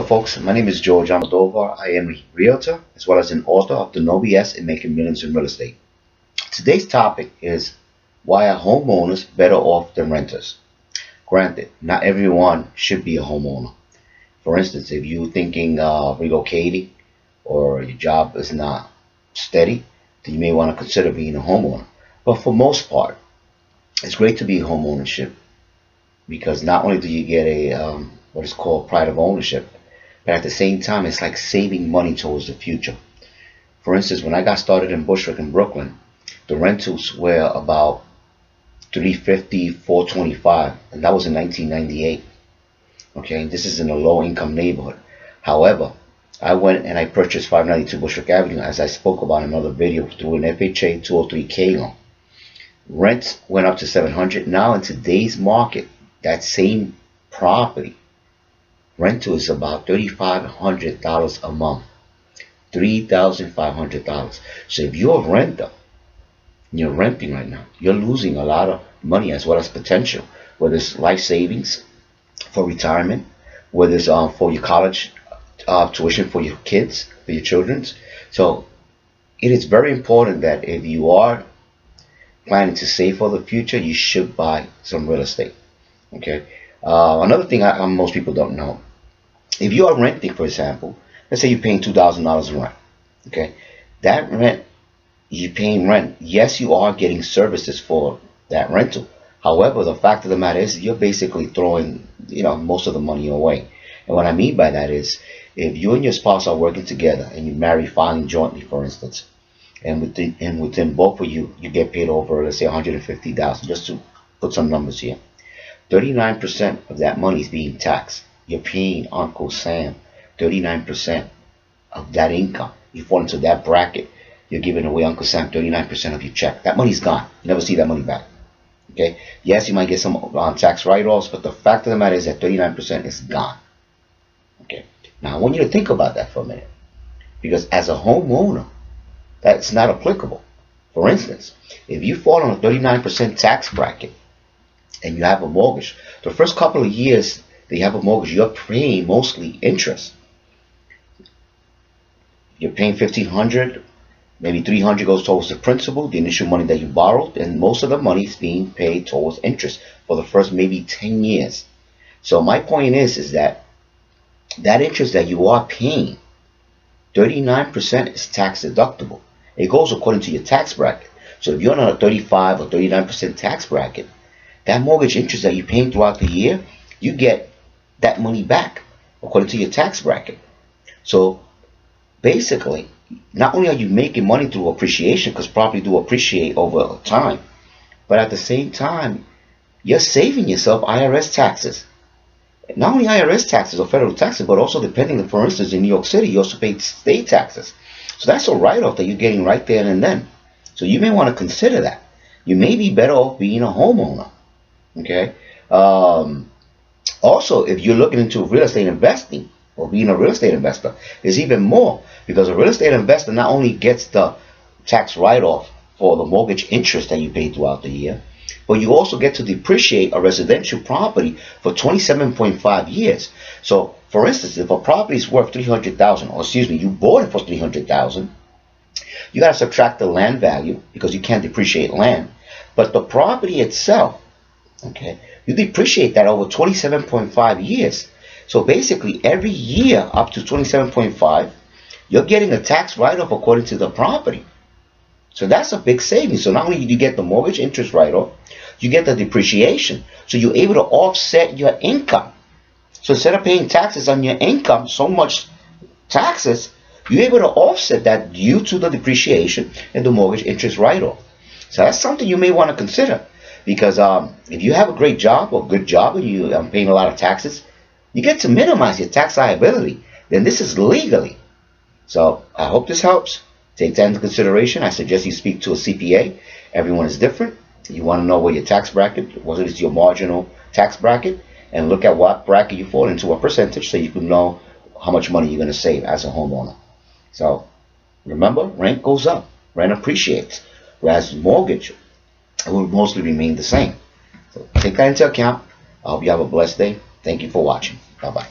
folks, my name is George Almodovar. I am a realtor as well as an author of the No BS in Making Millions in Real Estate. Today's topic is why are homeowners better off than renters? Granted, not everyone should be a homeowner. For instance, if you're thinking of relocating or your job is not steady, then you may want to consider being a homeowner. But for most part, it's great to be home ownership because not only do you get a what is called pride of ownership, but at the same time, it's like saving money towards the future. For instance, when I got started in Bushwick in Brooklyn, the rentals were about $350, $425, and that was in 1998. Okay, this is in a low-income neighborhood. However, I went and I purchased 592 Bushwick Avenue, as I spoke about in another video, through an FHA 203K loan. Rents went up to $700. Now in today's market, that same property rental is about $3,500 a month. $3,500. So if you're a renter, you're renting right now, you're losing a lot of money as well as potential, whether it's life savings for retirement, whether it's for your college tuition for your kids, for your children. So it is very important that if you are planning to save for the future, you should buy some real estate. Okay. Another thing most people don't know, if you are renting, for example, let's say you're paying $2,000 in rent. Okay, that rent, you're paying rent. Yes, you are getting services for that rental. However, the fact of the matter is you're basically throwing, most of the money away. And what I mean by that is, if you and your spouse are working together and you marry filing jointly, for instance, and within both of you, you get paid over, let's say, $150,000, just to put some numbers here. 39% of that money is being taxed. You're paying Uncle Sam 39% of that income. You fall into that bracket, you're giving away Uncle Sam 39% of your check. That money's gone. You never see that money back. Okay? Yes, you might get some tax write-offs, but the fact of the matter is that 39% is gone. Okay? Now, I want you to think about that for a minute. Because as a homeowner, that's not applicable. For instance, if you fall on a 39% tax bracket and you have a mortgage, the first couple of years that you have a mortgage, you're paying mostly interest. You're paying $1,500, maybe $300 goes towards the principal, the initial money that you borrowed, and most of the money is being paid towards interest for the first maybe 10 years. So my point is that interest that you are paying, 39% is tax deductible. It goes according to your tax bracket. So if you're on a 35 or 39% tax bracket, that mortgage interest that you're paying throughout the year, you get that money back according to your tax bracket. So basically, not only are you making money through appreciation, because property do appreciate over time, but at the same time, you're saving yourself IRS taxes. Not only IRS taxes or federal taxes, but also depending, for instance, in New York City, you also pay state taxes. So that's a write-off that you're getting right there and then. So you may want to consider that. You may be better off being a homeowner. Okay. Also, if you're looking into real estate investing or being a real estate investor, there's even more, because a real estate investor not only gets the tax write-off for the mortgage interest that you pay throughout the year, but you also get to depreciate a residential property for 27.5 years. So, for instance, if a property is worth $300,000, or excuse me, you bought it for $300,000, you got to subtract the land value because you can't depreciate land, but the property itself, okay, you depreciate that over 27.5 years. So basically, every year up to 27.5, you're getting a tax write-off according to the property. So that's a big savings. So not only do you get the mortgage interest write-off, you get the depreciation. So you're able to offset your income. So instead of paying taxes on your income, so much taxes, you're able to offset that due to the depreciation and the mortgage interest write-off. So that's something you may want to consider. Because if you have a great job or good job and you're paying a lot of taxes, you get to minimize your tax liability. Then this is legally. So I hope this helps. Take that into consideration. I suggest you speak to a CPA. Everyone is different. You want to know where your tax bracket, what is your marginal tax bracket, and look at what bracket you fall into, a percentage, so you can know how much money you're going to save as a homeowner. So remember, rent goes up, rent appreciates, whereas mortgage, it will mostly remain the same. So take that into account. I hope you have a blessed day. Thank you for watching. Bye-bye.